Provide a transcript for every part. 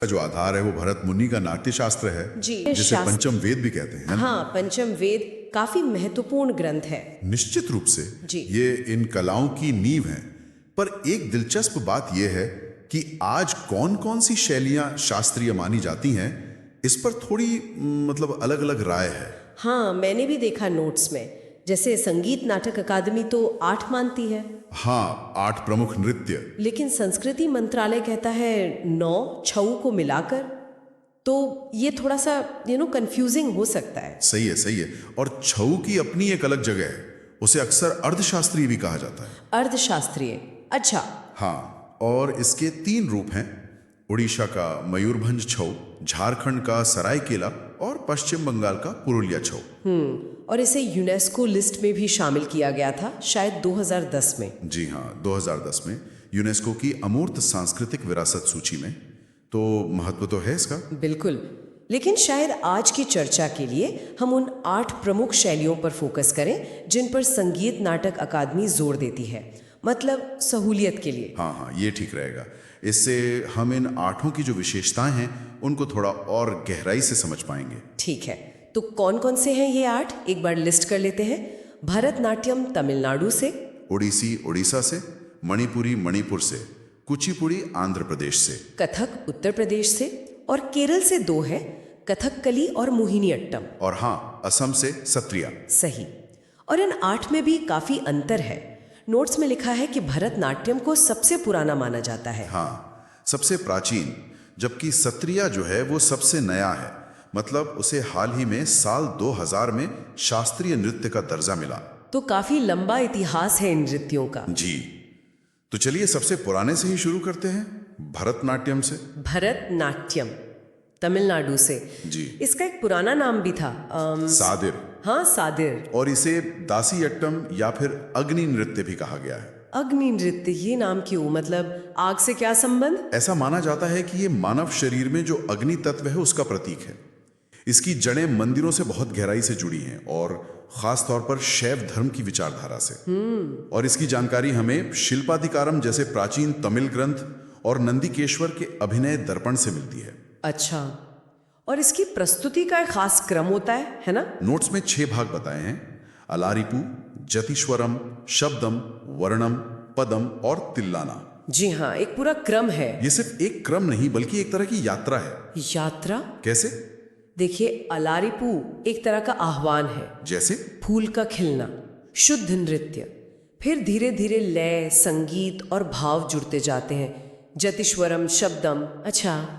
जो आधार है वो भरत मुनि का नाट्य शास्त्र है, जी, जिसे शास्त्र। पंचम वेद भी कहते हैं, है ना? हाँ, पंचम वेद काफी महत्वपूर्ण ग्रंथ है। निश्चित रूप से जी। ये इन कलाओं की नींव है। पर एक दिलचस्प बात यह है कि आज कौन कौन सी शैलियां शास्त्रीय मानी जाती हैं, इस पर थोड़ी मतलब अलग अलग राय है। हाँ, मैंने भी देखा नोट्स में। जैसे संगीत नाटक अकादमी तो 8 मानती है, हाँ, 8 प्रमुख नृत्य। लेकिन संस्कृति मंत्रालय कहता है 9 छऊ को मिलाकर। तो ये थोड़ा सा कंफ्यूजिंग हो सकता है। सही है, सही है। और छऊ की अपनी एक अलग जगह है, उसे अक्सर अर्धशास्त्रीय भी कहा जाता है। अर्धशास्त्रीय, अच्छा। हाँ, और इसके 3 रूप हैं। उड़ीसा का मयूरभंज छऊ, झारखंड का सरायकेला और पश्चिम बंगाल का पुरुलिया छऊ। और इसे यूनेस्को लिस्ट में भी शामिल किया गया था, शायद 2010 में। जी हाँ, 2010 में यूनेस्को की अमूर्त सांस्कृतिक विरासत सूची में। तो महत्व तो है इसका। बिल्कुल, लेकिन शायद आज की चर्चा के लिए हम उन 8 प्रमुख शैलियों पर फोकस करें जिन पर संगीत नाटक अकादमी जोर देती है, मतलब सहूलियत के लिए। हाँ हाँ, ये ठीक रहेगा। इससे हम इन 8 की जो विशेषताएं हैं उनको थोड़ा और गहराई से समझ पाएंगे। ठीक है, तो कौन कौन से हैं ये 8, एक बार लिस्ट कर लेते हैं। भरतनाट्यम तमिलनाडु से, ओडिसी उड़ीसा से, मणिपुरी मणिपुर से, कुचिपुड़ी आंध्र प्रदेश से, कथक उत्तर प्रदेश से, और केरल से 2 है, कथकली और मोहिनीअट्टम। और हाँ, असम से सत्रिया। सही। और इन 8 में भी काफी अंतर है। नोट्स में लिखा है कि भरतनाट्यम को सबसे पुराना माना जाता है। हाँ, सबसे प्राचीन, जबकि सत्रिया जो है वो सबसे नया है। मतलब उसे हाल ही में साल 2000 में शास्त्रीय नृत्य का दर्जा मिला। तो काफी लंबा इतिहास है इन नृत्यों का। जी, तो चलिए सबसे पुराने से ही शुरू करते हैं, भरतनाट्यम से। भरतनाट्यम तमिलनाडु से। जी। इसका एक पुराना नाम भी था, सादिर। हाँ, सादिर। और इसे दासीयट्टम या फिर अग्नि नृत्य भी कहा गया है। अग्नि नृत्य, ये नाम क्यों? मतलब आग से क्या संबंध? ऐसा माना जाता है कि ये मानव शरीर में जो अग्नि तत्व है उसका प्रतीक है। इसकी जड़ें मंदिरों से बहुत गहराई से जुड़ी हैं, और खास तौर पर शैव धर्म की विचारधारा से। और इसकी जानकारी हमें शिल्पाधिकारम जैसे प्राचीन तमिल ग्रंथ और नंदिकेश्वर के अभिनय दर्पण से मिलती है। अच्छा, और इसकी प्रस्तुति का एक खास क्रम होता है ना? नोट्स में 6 भाग बताए हैं: अलारिपू, जतिश्वरम, शब्दम, वर्णम, पदम और तिल्लाना। जी हाँ, एक पूरा क्रम है। ये सिर्फ एक क्रम नहीं बल्कि एक तरह की यात्रा है। यात्रा? कैसे? देखिए, अलारिपू एक तरह का आह्वान है, जैसे फूल का खिलना, शुद्ध नृत्य। फिर धीरे धीरे लय, संगीत और भाव जुड़ते जाते हैं। जतिश्वरम, शब्दम। अच्छा,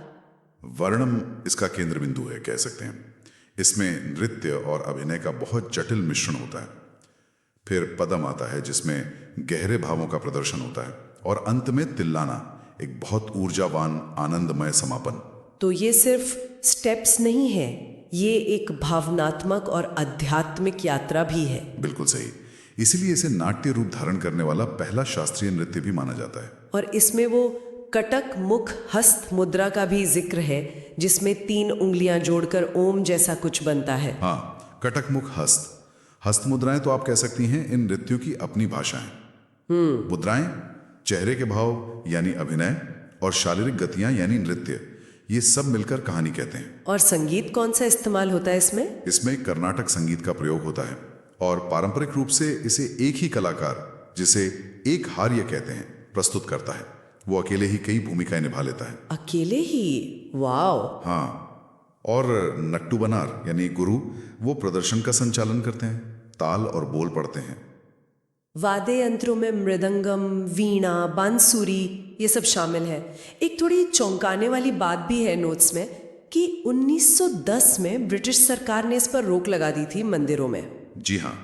वर्णम इसका केंद्र बिंदु है, कह सकते हैं। इसमें नृत्य और अभिनय का बहुत जटिल मिश्रण होता है। फिर पदम आता है जिसमें गहरे भावों का प्रदर्शन होता है, और अंत में तिल्लाना, एक बहुत ऊर्जावान आनंदमय समापन। तो ये सिर्फ स्टेप्स नहीं है, ये एक भावनात्मक और आध्यात्मिक यात्रा भी है। बिल्कुल सही। इसीलिए इसे नाट्य रूप धारण करने वाला पहला शास्त्रीय नृत्य भी माना जाता है। और इसमें वो कटक मुख हस्त मुद्रा का भी जिक्र है, जिसमें 3 उंगलियां जोड़कर ओम जैसा कुछ बनता है। हाँ, कटक मुख हस्त। हस्त मुद्राएं तो आप कह सकती हैं इन नृत्यों की अपनी भाषाएं। मुद्राएं, चेहरे के भाव यानी अभिनय, और शारीरिक गतियां यानी नृत्य, ये सब मिलकर कहानी कहते हैं। और संगीत कौन सा इस्तेमाल होता है इसमें? इसमें कर्नाटक संगीत का प्रयोग होता है, और पारंपरिक रूप से इसे एक ही कलाकार, जिसे एक हार्य कहते हैं, प्रस्तुत करता है। वो अकेले ही कई भूमिकाएं निभा लेता है। अकेले ही? वाओ। हाँ, और नट्टू बनार यानी गुरु, वो प्रदर्शन का संचालन करते हैं, ताल और बोल पढ़ते हैं। वाद्य यंत्रों में मृदंगम, वीणा, बांसुरी, ये सब शामिल है। एक थोड़ी चौंकाने वाली बात भी है नोट्स में कि 1910 में ब्रिटिश सरकार ने इस पर रोक लगा दी थी मंदिरों में। जी हाँ,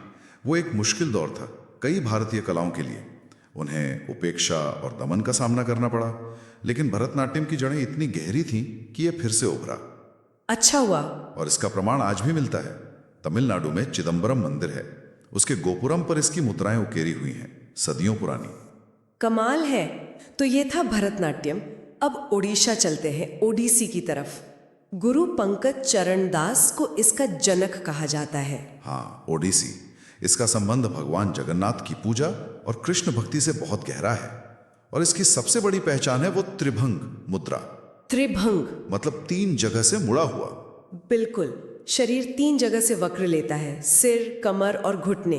वो एक मुश्किल दौर था कई भारतीय कलाओं के लिए। उन्हें उपेक्षा और दमन का सामना करना पड़ा, लेकिन भरतनाट्यम की जड़ें इतनी गहरी थीं कि यह फिर से उभरा। अच्छा हुआ। और इसका प्रमाण आज भी मिलता है। तमिलनाडु में चिदम्बरम मंदिर है, उसके गोपुरम पर इसकी मुद्राएं उकेरी हुई हैं, सदियों पुरानी। कमाल है। तो ये था भरतनाट्यम। अब ओडिशा चलते हैं, ओडिसी की तरफ। गुरु पंकज चरण दास को इसका जनक कहा जाता है। हाँ, ओडिसी। इसका संबंध भगवान जगन्नाथ की पूजा और कृष्ण भक्ति से बहुत गहरा है, और इसकी सबसे बड़ी पहचान है वो त्रिभंग मुद्रा। त्रिभंग, मतलब 3 जगह से मुड़ा हुआ। बिल्कुल। शरीर 3 जगह से वक्र लेता है, सिर, कमर और घुटने।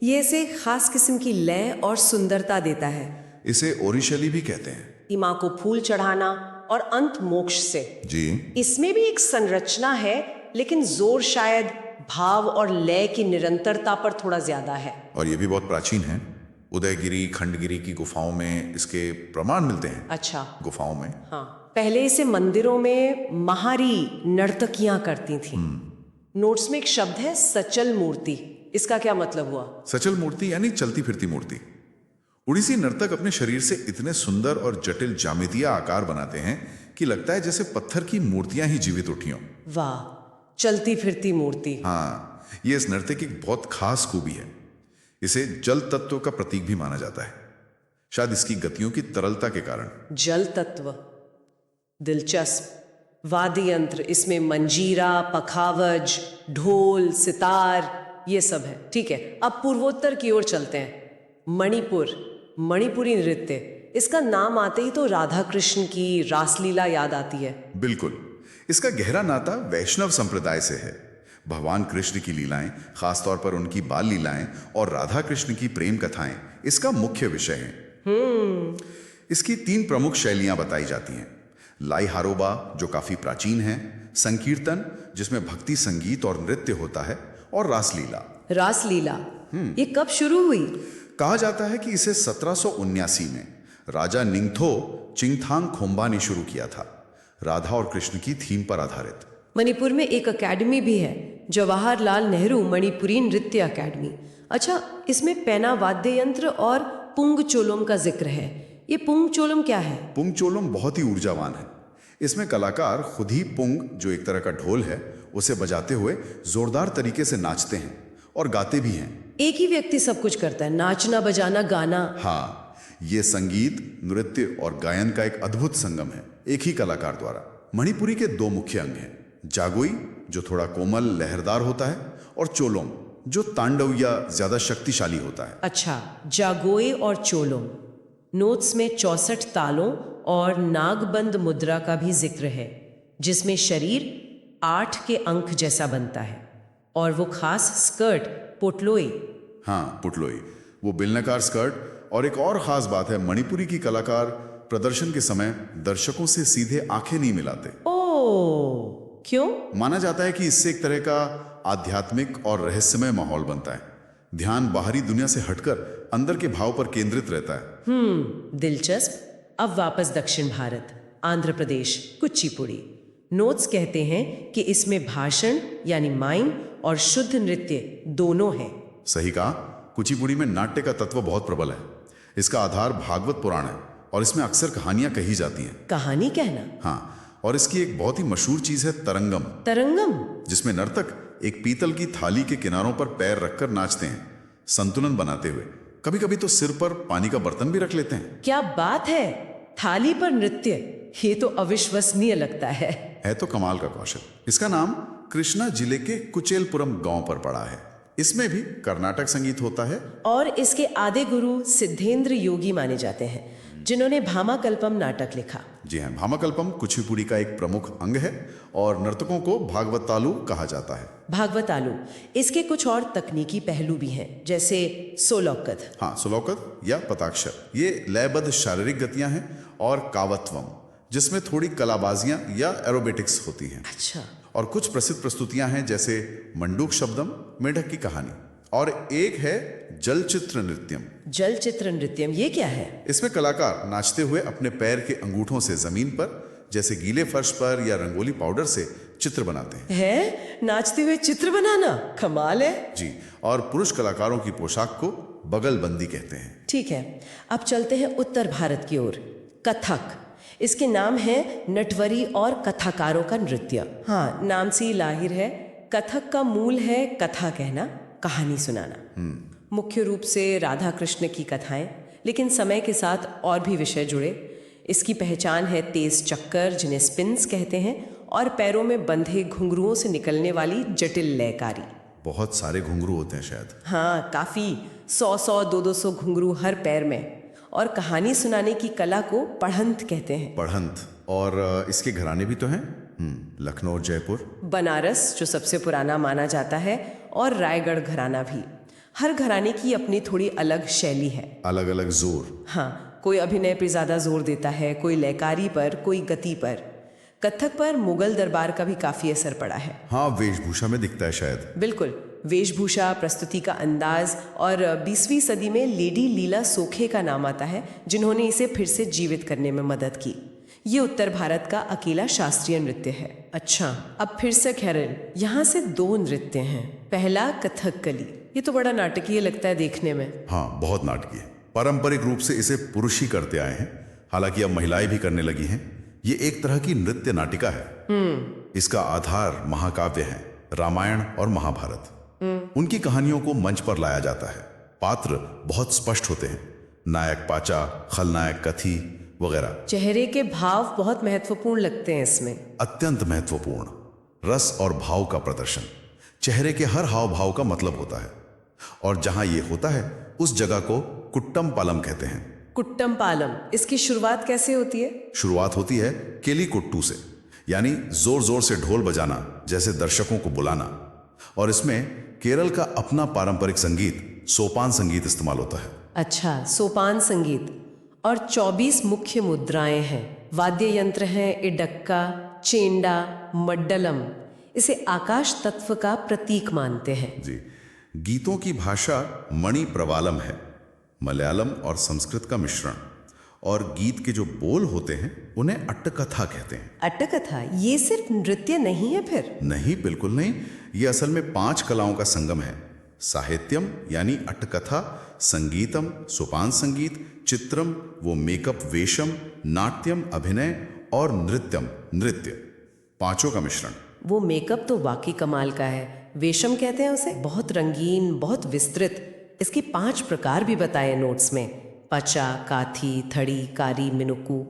ये इसे खास किस्म की लय और सुंदरता देता है। इसे ओरिशली भी कहते हैं। माँ को फूल चढ़ाना और अंत मोक्ष से। जी। इसमें भी एक संरचना है, लेकिन जोर शायद भाव और लय की निरंतरता पर थोड़ा ज्यादा है। और ये भी बहुत प्राचीन है। उदयगिरी, खंडगिरी की गुफाओं में इसके प्रमाण मिलते हैं। अच्छा। गुफाओं में। हाँ, पहले इसे मंदिरों में महारी नर्तकियां करती थी। नोट्स में एक शब्द है सचल मूर्ति। इसका क्या मतलब हुआ? सचल मूर्ति यानी चलती फिरती मूर्ति। उड़ीसी नर्तक अपने शरीर से इतने सुंदर और जटिल ज्यामितीय आकार बनाते हैं कि लगता है जैसे पत्थर की मूर्तियां ही जीवित उठी हों। वाह, चलती फिरती मूर्ति। हाँ, ये इस नृत्य की एक बहुत खास खूबी है। इसे जल तत्व का प्रतीक भी माना जाता है, शायद इसकी गतियों की तरलता के कारण। जल तत्व, दिलचस्प। वाद्य यंत्र, इसमें मंजीरा, पखावज, ढोल, सितार, ये सब है। ठीक है, अब पूर्वोत्तर की ओर चलते हैं। मणिपुर, मणिपुरी नृत्य। इसका नाम आते ही तो राधा कृष्ण की रासलीला याद आती है। बिल्कुल। इसका गहरा नाता वैष्णव संप्रदाय से है। भगवान कृष्ण की लीलाएं, खासतौर पर उनकी बाल लीलाएं और राधा कृष्ण की प्रेम कथाएं इसका मुख्य विषय हैं। इसकी 3 प्रमुख शैलियां बताई जाती हैं। लाई हारोबा, जो काफी प्राचीन है, संकीर्तन, जिसमें भक्ति संगीत और नृत्य होता है, और रासलीला। रासलीला, ये कब शुरू हुई? कहा जाता है कि इसे 1779 में राजा निंगथो चिंगथांग खोम्बा ने शुरू किया था, राधा और कृष्ण की थीम पर आधारित। मणिपुर में एक अकेडमी भी है, जवाहरलाल नेहरू मणिपुरी नृत्य अकेडमी। अच्छा, इसमें पैना वाद्य यंत्र और पुंग चोलोम का जिक्र है। ये पुंग चोलोम क्या है? पुंग चोलोम बहुत ही ऊर्जावान है। इसमें कलाकार खुद ही पुंग, जो एक तरह का ढोल है, उसे बजाते हुए जोरदार तरीके से नाचते हैं और गाते भी हैं। एक ही व्यक्ति सब कुछ करता है, नाचना, बजाना, गाना। हाँ, ये संगीत, नृत्य और गायन का एक अद्भुत संगम है, एक ही कलाकार द्वारा। मणिपुरी के 2 मुख्य अंग हैं, जागोई, जो थोड़ा कोमल लहरदार होता है, और चोलोम, जो तांडव या ज्यादा शक्तिशाली होता है। अच्छा, जागोई और चोलोम। नोट्स में 64 तालों और नागबंद मुद्रा का भी जिक्र है, जिसमें शरीर 8 के अंक जैसा बनता है। और वो खास स्कर्ट, पोटलोई। हाँ, पुटलोई, वो बिलनाकार स्कर्ट। और एक और खास बात है, मणिपुरी की कलाकार प्रदर्शन के समय दर्शकों से सीधे आंखें नहीं मिलाते। ओह, क्यों? माना जाता है कि इससे एक तरह का आध्यात्मिक और रहस्यमय माहौल बनता है। ध्यान बाहरी दुनिया से हटकर अंदर के भाव पर केंद्रित रहता है। दिलचस्प। अब वापस दक्षिण भारत, आंध्र प्रदेश, कुचिपुड़ी। नोट्स कहते हैं कि इसमें भाषण यानी माइम और शुद्ध नृत्य दोनों हैं। सही कहा, कुचिपुड़ी में नाट्य का तत्व बहुत प्रबल है। इसका आधार भागवत पुराण है और इसमें अक्सर कहानियां कही जाती हैं। कहानी कहना? हाँ, और इसकी एक बहुत ही मशहूर चीज है तरंगम। तरंगम? जिसमें नर्तक एक पीतल की थाली के किनारों पर पैर रखकर नाचते हैं, संतुलन बनाते हुए। कभी कभी तो सिर पर पानी का बर्तन भी रख लेते हैं। क्या बात है, थाली पर नृत्य, ये तो अविश्वसनीय लगता है तो कमाल का कौशल। इसका नाम कृष्णा जिले के कुचेलपुरम गांव पर पड़ा है। इसमें भी कर्नाटक संगीत होता है। और इसके आदि गुरु सिद्धेंद्र योगी माने जाते हैं, जिन्होंने भामाकल्पम नाटक लिखा। जी हाँ, भामाकल्पम कुचिपुड़ी का एक प्रमुख अंग है और नर्तकों को भागवतालु कहा जाता है। भागवतालु। इसके कुछ और तकनीकी पहलू भी हैं, जैसे सोलौकद। हाँ, सोलौकद या पताक्षर, ये लयबद्ध शारीरिक गतियां हैं, और कावत्वम, जिसमें थोड़ी कलाबाजियां या एरोबेटिक्स होती हैं। अच्छा। और कुछ प्रसिद्ध प्रस्तुतियां हैं, जैसे मंडूक शब्दम, मेढक की कहानी, और एक है जलचित्र नृत्यम। जलचित्र नृत्यम, ये क्या है? इसमें कलाकार नाचते हुए अपने पैर के अंगूठों से जमीन पर, जैसे गीले फर्श पर या रंगोली पाउडर से, चित्र बनाते हैं। नाचते हुए चित्र बनाना कमाल है। जी, और पुरुष कलाकारों की पोशाक को बगलबंदी कहते हैं। ठीक है, अब चलते हैं उत्तर भारत की ओर। कथक। इसके नाम है नटवरी और कथाकारों का नृत्य। हाँ, नाम से ही लाहिर है। कथक का मूल है कथा कहना, कहानी सुनाना। मुख्य रूप से राधा कृष्ण की कथाएं, लेकिन समय के साथ और भी विषय जुड़े। इसकी पहचान है तेज चक्कर, जिन्हें स्पिन्स कहते हैं, और पैरों में बंधे घुंघरुओं से निकलने वाली जटिल लयकारी। बहुत सारे घुंघरू होते हैं शायद। हाँ, काफी, 100-100, 200-200 घुंघरू हर पैर में। और कहानी सुनाने की कला को पढ़ंत कहते हैं। पढ़ंत। और इसके घराने भी तो हैं। लखनऊ और जयपुर। बनारस जो सबसे पुराना माना जाता है, और रायगढ़ घराना भी। हर घराने की अपनी थोड़ी अलग शैली है। अलग अलग जोर। हाँ, कोई अभिनय पर ज्यादा जोर देता है, कोई लयकारी पर, कोई गति पर। कथक पर मुगल दरबार का भी काफी असर पड़ा है। हाँ, वेशभूषा में दिखता है शायद। बिल्कुल, वेशभूषा, प्रस्तुति का अंदाज। और 20वीं सदी में लेडी लीला सोखे का नाम आता है, जिन्होंने इसे फिर से जीवित करने में मदद की। ये उत्तर भारत का अकेला शास्त्रीय नृत्य है। अच्छा, अब फिर से केरल। यहाँ से 2 नृत्य हैं। पहला कथकली, ये तो बड़ा नाटकीय लगता है देखने में। हाँ, बहुत नाटकीय। पारंपरिक रूप से इसे पुरुष ही करते आए हैं, हालांकि अब महिलाएं भी करने लगी हैं। ये एक तरह की नृत्य नाटिका है। इसका आधार महाकाव्य है, रामायण और महाभारत। उनकी कहानियों को मंच पर लाया जाता है। पात्र बहुत स्पष्ट होते हैं, नायक पाचा, खलनायक कथी वगैरह। चेहरे के भाव बहुत महत्वपूर्ण लगते हैं इसमें। अत्यंत महत्वपूर्ण। रस और भाव का प्रदर्शन। चेहरे के हर हाव भाव का मतलब होता है, और जहां ये होता है उस जगह को कुट्टम पालम कहते हैं। कुट्टम पालम, इसकी शुरुआत कैसे होती है? शुरुआत होती है केली कुट्टू से, यानी जोर जोर से ढोल बजाना, जैसे दर्शकों को बुलाना। और इसमें केरल का अपना पारंपरिक संगीत, सोपान संगीत इस्तेमाल होता है। अच्छा, सोपान संगीत। और 24 मुख्य मुद्राएं हैं, वाद्य यंत्र हैं, इडक्का, चेंडा, मड्डलम। इसे आकाश तत्व का प्रतीक मानते हैं। जी। गीतों की भाषा मणि प्रवालम है, मलयालम और संस्कृत का मिश्रण। और गीत के जो बोल होते हैं उन्हें अट्टकथा कहते हैं। अट्टकथा, ये सिर्फ नृत्य नहीं है फिर? नहीं, बिल्कुल नहीं। ये असल में 5 कलाओं का संगम है। साहित्यम यानी अट्टकथा, संगीतम सोपान संगीत, चित्रम वो मेकअप वेशम, नाट्यम अभिनय, और नृत्यम नृत्य, 5 का मिश्रण। वो मेकअप तो वाकई कमाल का है। वेशम कहते हैं उसे, बहुत रंगीन, बहुत विस्तृत। इसके 5 प्रकार भी बताए नोट्स में, पचा, काथी, थड़ी, कारी, मिनुकू।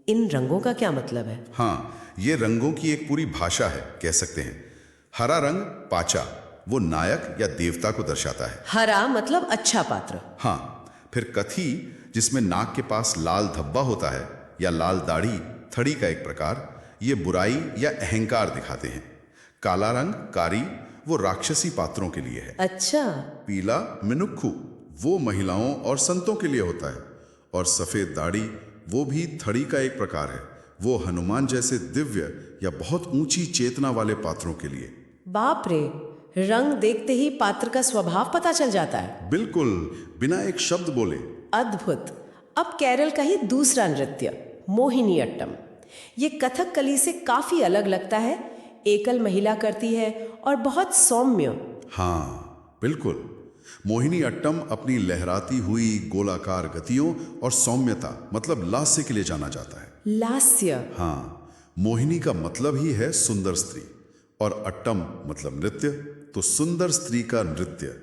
इन रंगों का क्या मतलब है? हाँ, ये रंगों की एक पूरी भाषा है, कह सकते हैं। हरा रंग पाचा, वो नायक या देवता को दर्शाता है। हरा मतलब अच्छा पात्र। हाँ, फिर कथी, जिसमें नाक के पास लाल धब्बा होता है या लाल दाढ़ी, थड़ी का एक प्रकार, ये बुराई या अहंकार दिखाते हैं। काला रंग कारी, वो राक्षसी पात्रों के लिए है। अच्छा। पीला मिनुक्खू, वो महिलाओं और संतों के लिए होता है। और सफेद दाढ़ी, वो भी थड़ी का एक प्रकार है, वो हनुमान जैसे दिव्य या बहुत ऊंची चेतना वाले पात्रों के लिए। बाप रे, रंग देखते ही पात्र का स्वभाव पता चल जाता है। बिल्कुल, बिना एक शब्द बोले। अद्भुत। अब केरल का ही दूसरा नृत्य, मोहिनीअट्टम। ये कथकली से काफी अलग लगता है। एकल महिला करती है और बहुत सौम्य। हाँ, बिल्कुल। मोहिनीअट्टम अपनी लहराती हुई गोलाकार गतियों और सौम्यता, मतलब लास्य के लिए जाना जाता है। लास्य। हाँ, मोहिनी का मतलब ही है सुंदर स्त्री, और अट्टम मतलब नृत्य, तो सुंदर स्त्री का नृत्य।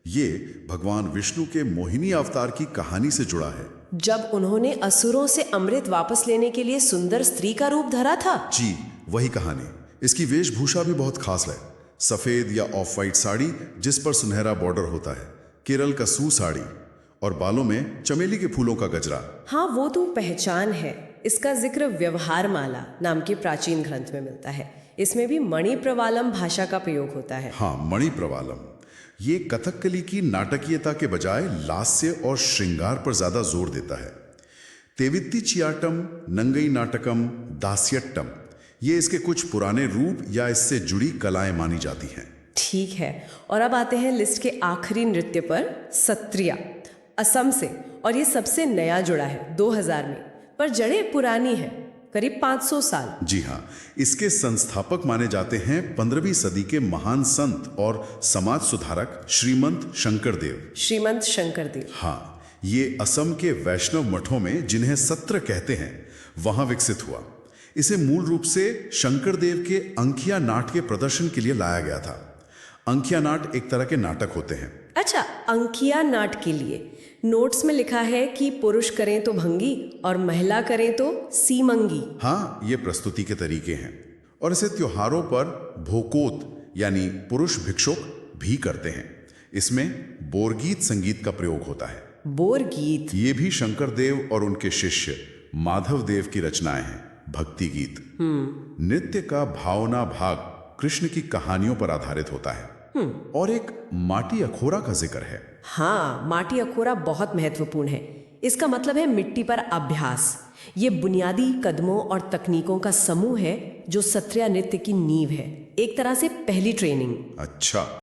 ये भगवान विष्णु के मोहिनी अवतार की कहानी से जुड़ा है। जब उन्होंने असुरों से अमृत वापस लेने के लिए सुंदर स्त्री का रूप धरा था। जी, वही कहानी। इसकी वेशभूषा भी बहुत खास है। सफेद या ऑफ वाइट साड़ी जिस पर सुनहरा बॉर्डर होता है, केरल का सू साड़ी, और बालों में चमेली के फूलों का गजरा। हाँ, वो तो पहचान है। इसका जिक्र व्यवहार माला नाम के प्राचीन ग्रंथ में मिलता है। इसमें भी मणि प्रवालम भाषा का प्रयोग होता है। हाँ, मणि प्रवालम। ये कथकली की नाटकीयता के बजाय लास्य और श्रृंगार पर ज्यादा जोर देता है। तेवित्ती चियाटम, नंगई नाटकम, दास्यट्टम, ये इसके कुछ पुराने रूप या इससे जुड़ी कलाएं मानी जाती हैं। ठीक है, और अब आते हैं लिस्ट के आखिरी नृत्य पर, सत्रिया, असम से। और ये सबसे नया जुड़ा है 2000 में, पर जड़ें पुरानी हैं, करीब 500 साल। जी हाँ, इसके संस्थापक माने जाते हैं 15वीं सदी के महान संत और समाज सुधारक श्रीमंत शंकरदेव। श्रीमंत शंकरदेव। हाँ, ये असम के वैष्णव मठों में, जिन्हें सत्र कहते हैं, वहां विकसित हुआ। इसे मूल रूप से शंकरदेव के अंकिया नाट के प्रदर्शन के लिए लाया गया था। अंकिया नाट एक तरह के नाटक होते हैं। अच्छा, अंकिया नाट के लिए नोट्स में लिखा है कि पुरुष करें तो भंगी और महिला करें तो सीमंगी। हाँ, ये प्रस्तुति के तरीके हैं, और इसे त्योहारों पर भोकोत यानी पुरुष भिक्षुक भी करते हैं। इसमें बोरगीत संगीत का प्रयोग होता है। बोरगीत? ये भी शंकरदेव और उनके शिष्य माधव देव की रचनाएं हैं, भक्ति गीत। नृत्य का भावना भाग कृष्ण की कहानियों पर आधारित होता है। और एक माटी अखोरा का जिक्र है। हाँ, माटी अखोरा बहुत महत्वपूर्ण है। इसका मतलब है मिट्टी पर अभ्यास। ये बुनियादी कदमों और तकनीकों का समूह है जो सत्रिया नृत्य की नींव है, एक तरह से पहली ट्रेनिंग। अच्छा।